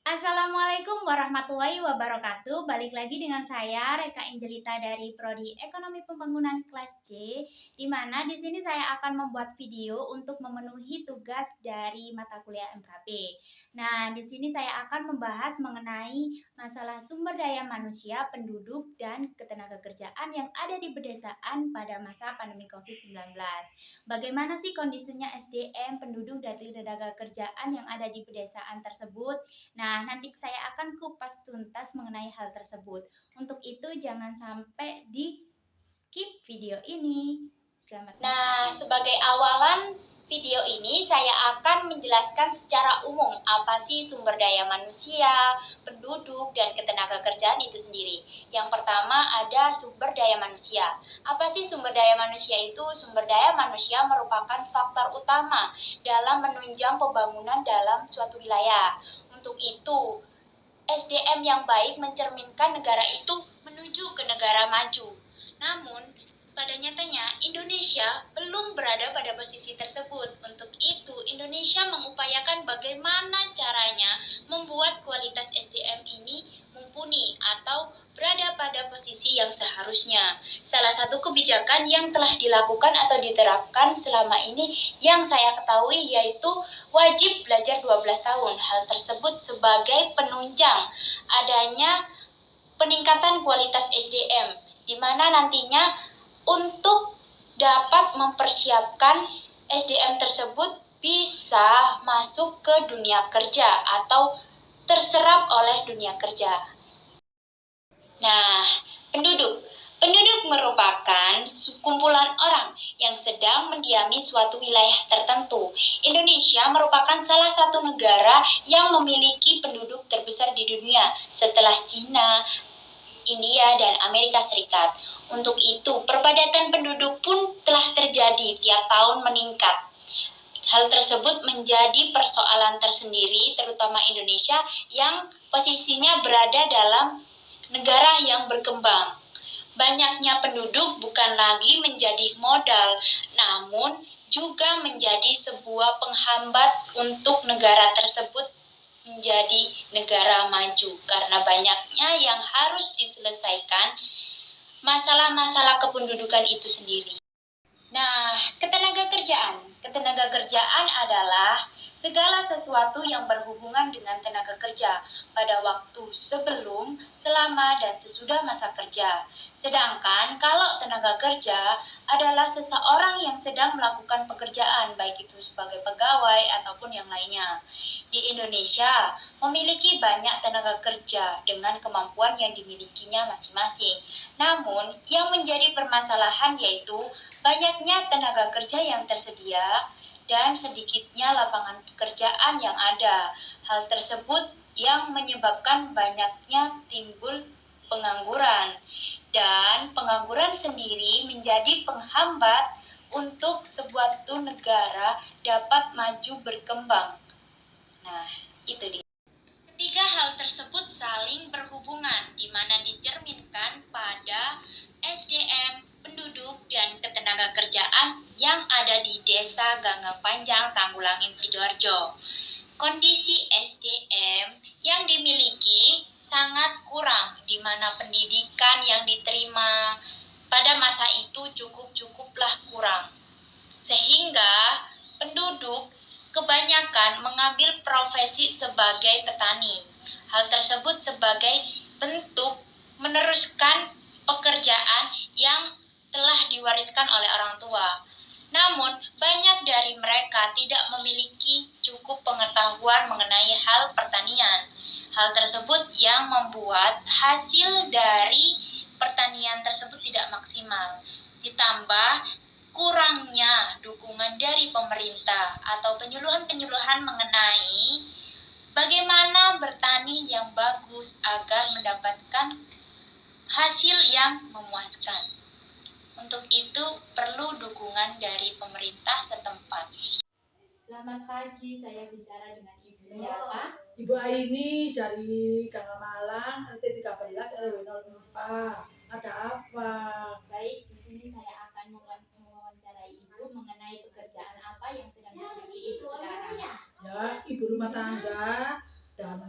Assalamualaikum warahmatullahi wabarakatuh. Balik lagi dengan saya Reka Angelita dari Prodi Ekonomi Pembangunan kelas C, di mana di sini saya akan membuat video untuk memenuhi tugas dari mata kuliah MKP. Nah, di sini saya akan membahas mengenai masalah sumber daya manusia, penduduk, dan ketenagakerjaan yang ada di pedesaan pada masa pandemi COVID-19. Bagaimana sih kondisinya SDM, penduduk, dan tenaga kerjaan yang ada di pedesaan tersebut? Nah, nanti saya akan kupas tuntas mengenai hal tersebut. Untuk itu, jangan sampai di skip video ini. Selamat Nah, sebagai awalan video ini saya akan menjelaskan secara umum apa sih sumber daya manusia, penduduk, dan ketenagakerjaan itu sendiri. Yang pertama ada sumber daya manusia. Apa sih sumber daya manusia itu? Sumber daya manusia merupakan faktor utama dalam menunjang pembangunan dalam suatu wilayah. Untuk itu, SDM yang baik mencerminkan negara itu menuju ke negara maju. Namun, pada nyatanya, Indonesia belum berada pada posisi tersebut. Untuk itu, Indonesia mengupayakan bagaimana caranya membuat kualitas SDM ini mumpuni atau berada pada posisi yang seharusnya. Salah satu kebijakan yang telah dilakukan atau diterapkan selama ini yang saya ketahui yaitu wajib belajar 12 tahun. Hal tersebut sebagai penunjang adanya peningkatan kualitas SDM, di mana nantinya untuk dapat mempersiapkan SDM tersebut bisa masuk ke dunia kerja atau terserap oleh dunia kerja. Nah, penduduk. Penduduk merupakan kumpulan orang yang sedang mendiami suatu wilayah tertentu. Indonesia merupakan salah satu negara yang memiliki penduduk terbesar di dunia setelah Cina, India, dan Amerika Serikat. Untuk itu, perpadatan penduduk pun telah terjadi tiap tahun meningkat. Hal tersebut menjadi persoalan tersendiri, terutama Indonesia yang posisinya berada dalam negara yang berkembang. Banyaknya penduduk bukan lagi menjadi modal, namun juga menjadi sebuah penghambat untuk negara tersebut menjadi negara maju karena banyaknya yang harus diselesaikan masalah-masalah kependudukan itu sendiri. Nah, ketenagakerjaan. Ketenagakerjaan adalah segala sesuatu yang berhubungan dengan tenaga kerja pada waktu sebelum, selama, dan sesudah masa kerja. Sedangkan kalau tenaga kerja adalah seseorang yang sedang melakukan pekerjaan, baik itu sebagai pegawai ataupun yang lainnya. Di Indonesia memiliki banyak tenaga kerja dengan kemampuan yang dimilikinya masing-masing. Namun, yang menjadi permasalahan yaitu banyaknya tenaga kerja yang tersedia dan sedikitnya lapangan pekerjaan yang ada. Hal tersebut yang menyebabkan banyaknya timbul pengangguran. Dan pengangguran sendiri menjadi penghambat untuk sebuah negara dapat maju berkembang. Nah, itu dia. Ketiga hal tersebut saling berhubungan, di mana dicerminkan pada SDM, penduduk, dan ketenagakerjaan yang ada di Desa Ganggang Panjang, Tanggulangin, Sidoarjo. Kondisi SDM yang dimiliki sangat kurang, di mana pendidikan yang diterima pada masa itu cukuplah kurang. Sehingga penduduk kebanyakan mengambil profesi sebagai petani. Hal tersebut sebagai bentuk meneruskan pekerjaan yang telah diwariskan oleh orang tua. Namun, banyak dari mereka tidak memiliki cukup pengetahuan mengenai hal pertanian. Hal tersebut yang membuat hasil dari pertanian tersebut tidak maksimal. Ditambah kurangnya dukungan dari pemerintah atau penyuluhan-penyuluhan mengenai bagaimana bertani yang bagus agar mendapatkan hasil yang memuaskan. Untuk itu perlu dukungan dari pemerintah setempat. Selamat pagi, saya bicara dengan Ibu siapa? Ibu Aini dari Gangamalang, RT 13 RW 04. Ada apa? Baik, di sini saya akan mewawancarai Ibu mengenai pekerjaan apa yang sedang dimiliki Ibu sekarang. Ya, ibu rumah tangga dan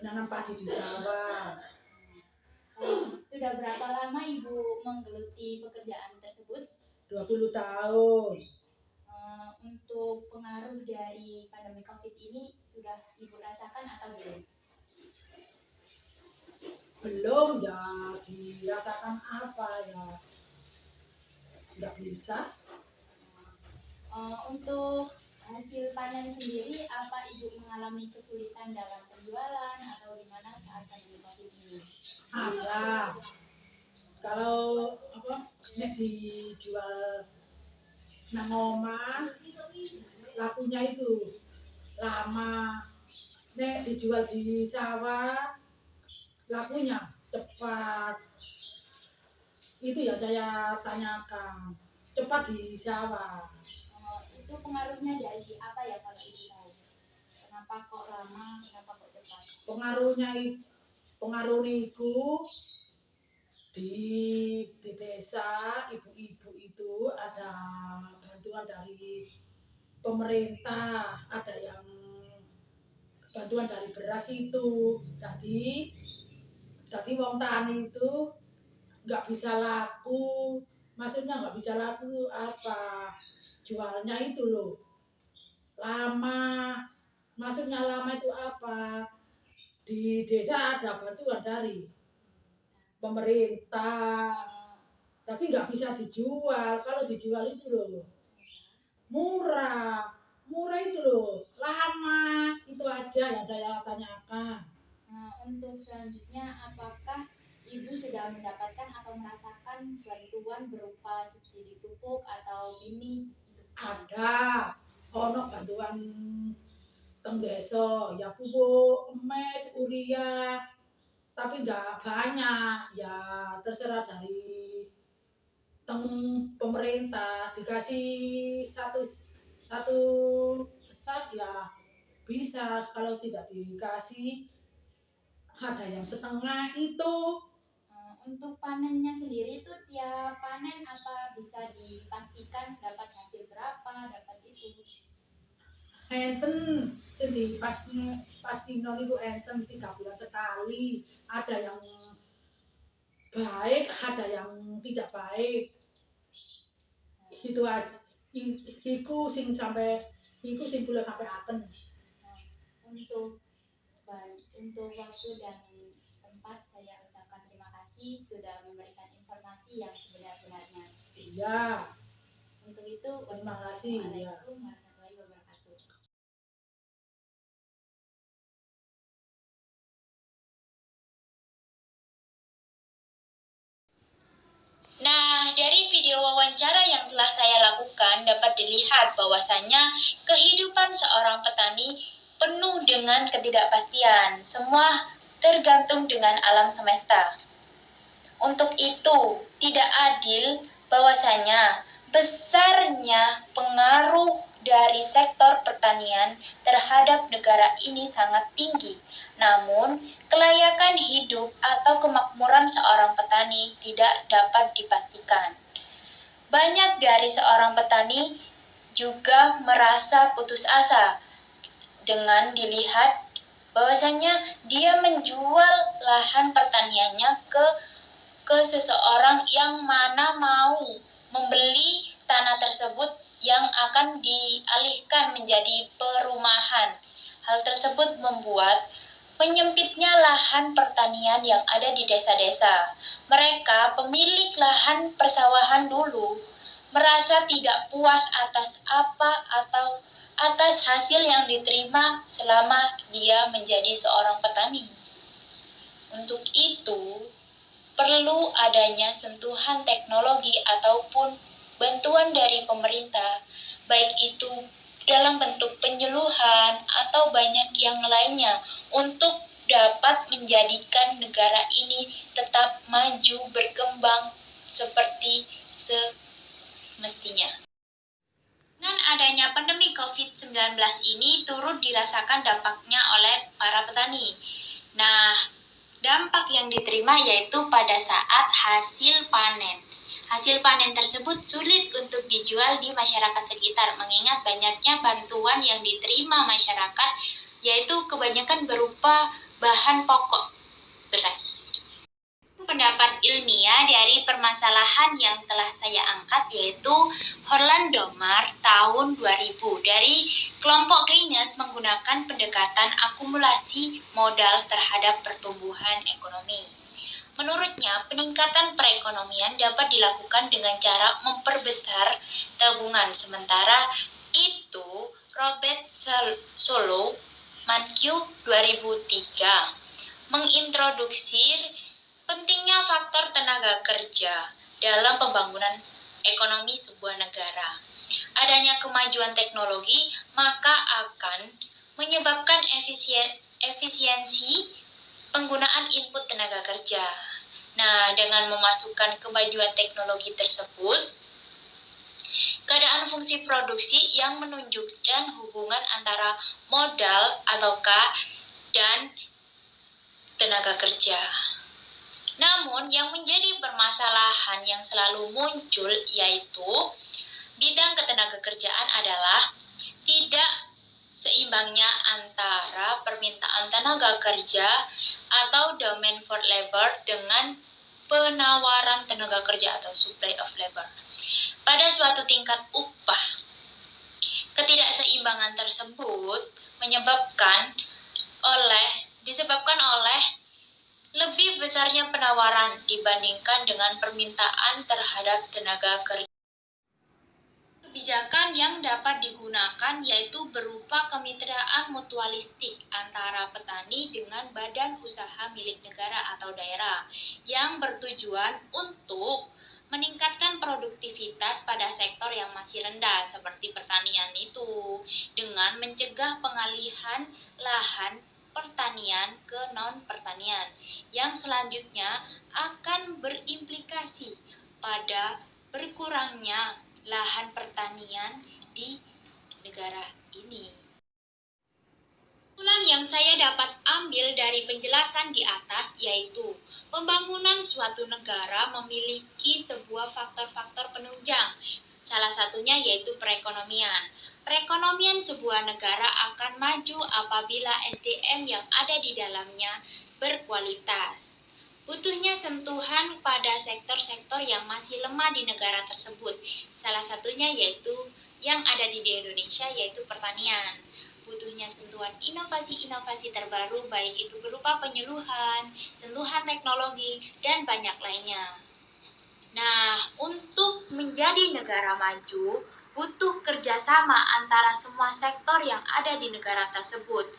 menanam padi di sawah. Sudah berapa lama Ibu menggeluti pekerjaan tersebut? 20 tahun. Untuk pengaruh dari pandemi COVID ini sudah Ibu rasakan atau belum? Belum, ya dirasakan apa ya, nggak bisa. Untuk hasil panen sendiri, apa Ibu mengalami kesulitan dalam penjualan atau gimana saat pandemi COVID ini? Ada. Kalau nek dijual nang omah, lakunya itu lama. Nek dijual di sawah, lakunya cepat. Itu ya saya tanyakan. Cepat di sawah. Itu pengaruhnya dari apa ya kalau Ibu tahu? Kenapa kok lama, kenapa kok cepat? Pengaruh itu di desa ibu-ibu itu ada bantuan dari pemerintah, ada yang bantuan dari beras itu. Jadi wong tani itu nggak bisa laku. Maksudnya nggak bisa laku apa? Jualnya itu loh lama. Maksudnya lama itu apa? Di desa ada bantuan dari pemerintah, tapi nggak bisa dijual. Kalau dijual itu loh murah, itu loh lama. Itu aja yang saya tanyakan. Untuk selanjutnya, apakah Ibu sudah mendapatkan atau merasakan bantuan berupa subsidi pupuk atau BIMI? Ada ono bantuan teng desa ya, pupuk emes, urea, tapi nggak banyak ya, terserah dari teng pemerintah. Dikasih satu sak ya bisa, kalau tidak dikasih ada yang setengah itu. Untuk panennya sendiri itu tiap panen apa bisa dipastikan dapat hasil berapa, dapat itu? Enten sing pastino niku enten 3 bulan sekali. Ada yang baik, ada yang tidak baik. Itu aja. Iku sing kula sampai aten. Untuk waktu dan tempat saya ucapkan terima kasih sudah memberikan informasi yang sebenar-benarnya. Iya. Untuk itu, Terima kasih. wassalamualaikum warahmatullahi wabarakatuh. Nah, dari video wawancara yang telah saya lakukan dapat dilihat bahwasanya kehidupan seorang petani penuh dengan ketidakpastian. Semua tergantung dengan alam semesta. Untuk itu, tidak adil bahwasanya besarnya pengaruh dari sektor pertanian terhadap negara ini sangat tinggi. Namun, kelayakan hidup atau kemakmuran seorang petani tidak dapat dipastikan. Banyak dari seorang petani juga merasa putus asa dengan dilihat bahwasanya dia menjual lahan pertaniannya ke seseorang yang mana mau membeli tanah tersebut yang akan dialihkan menjadi perumahan. Hal tersebut membuat menyempitnya lahan pertanian yang ada di desa-desa. Mereka pemilik lahan persawahan dulu merasa tidak puas atas atas hasil yang diterima selama dia menjadi seorang petani. Untuk itu, perlu adanya sentuhan teknologi ataupun bantuan dari pemerintah, baik itu dalam bentuk penyuluhan atau banyak yang lainnya, untuk dapat menjadikan negara ini tetap maju berkembang seperti semestinya. Dengan adanya pandemi COVID-19 ini turut dirasakan dampaknya oleh para petani. Nah, dampak yang diterima yaitu pada saat hasil panen. Hasil panen tersebut sulit untuk dijual di masyarakat sekitar, mengingat banyaknya bantuan yang diterima masyarakat yaitu kebanyakan berupa bahan pokok beras. Pendapat ilmiah dari permasalahan yang telah saya angkat yaitu Orlando Mars tahun 2000 dari kelompok Keynes menggunakan pendekatan akumulasi modal terhadap pertumbuhan ekonomi. Menurutnya, peningkatan perekonomian dapat dilakukan dengan cara memperbesar tabungan. Sementara itu, Robert Solow, Mankiw 2003, mengintroduksi pentingnya faktor tenaga kerja dalam pembangunan ekonomi sebuah negara. Adanya kemajuan teknologi maka akan menyebabkan efisiensi penggunaan input tenaga kerja. Nah, dengan memasukkan kemajuan teknologi tersebut, keadaan fungsi produksi yang menunjukkan hubungan antara modal atau K dan tenaga kerja. Namun, yang menjadi permasalahan yang selalu muncul yaitu bidang ketenagakerjaan adalah tidak seimbangnya antara permintaan tenaga kerja atau demand for labor dengan penawaran tenaga kerja atau supply of labor. Pada suatu tingkat upah, ketidakseimbangan tersebut disebabkan oleh lebih besarnya penawaran dibandingkan dengan permintaan terhadap tenaga kerja. Kebijakan yang dapat digunakan yaitu berupa kemitraan mutualistik antara petani dengan badan usaha milik negara atau daerah yang bertujuan untuk meningkatkan produktivitas pada sektor yang masih rendah seperti pertanian itu dengan mencegah pengalihan lahan pertanian ke non-pertanian yang selanjutnya akan berimplikasi pada berkurangnya lahan pertanian di negara ini. Kesimpulan yang saya dapat ambil dari penjelasan di atas yaitu pembangunan suatu negara memiliki sebuah faktor-faktor penunjang. Salah satunya yaitu perekonomian. Perekonomian sebuah negara akan maju apabila SDM yang ada di dalamnya berkualitas. Butuhnya sentuhan pada sektor-sektor yang masih lemah di negara tersebut. Salah satunya yaitu yang ada di Indonesia yaitu pertanian. Butuhnya sentuhan inovasi-inovasi terbaru baik itu berupa penyuluhan, sentuhan teknologi, dan banyak lainnya. Nah, untuk menjadi negara maju, butuh kerjasama antara semua sektor yang ada di negara tersebut.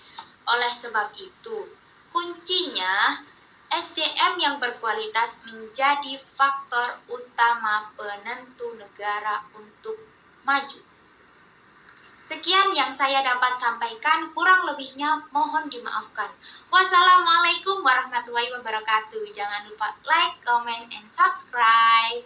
Oleh sebab itu, kuncinya SDM yang berkualitas menjadi faktor utama penentu negara untuk maju. Sekian yang saya dapat sampaikan, kurang lebihnya mohon dimaafkan. Wassalamualaikum warahmatullahi wabarakatuh. Jangan lupa like, comment, and subscribe.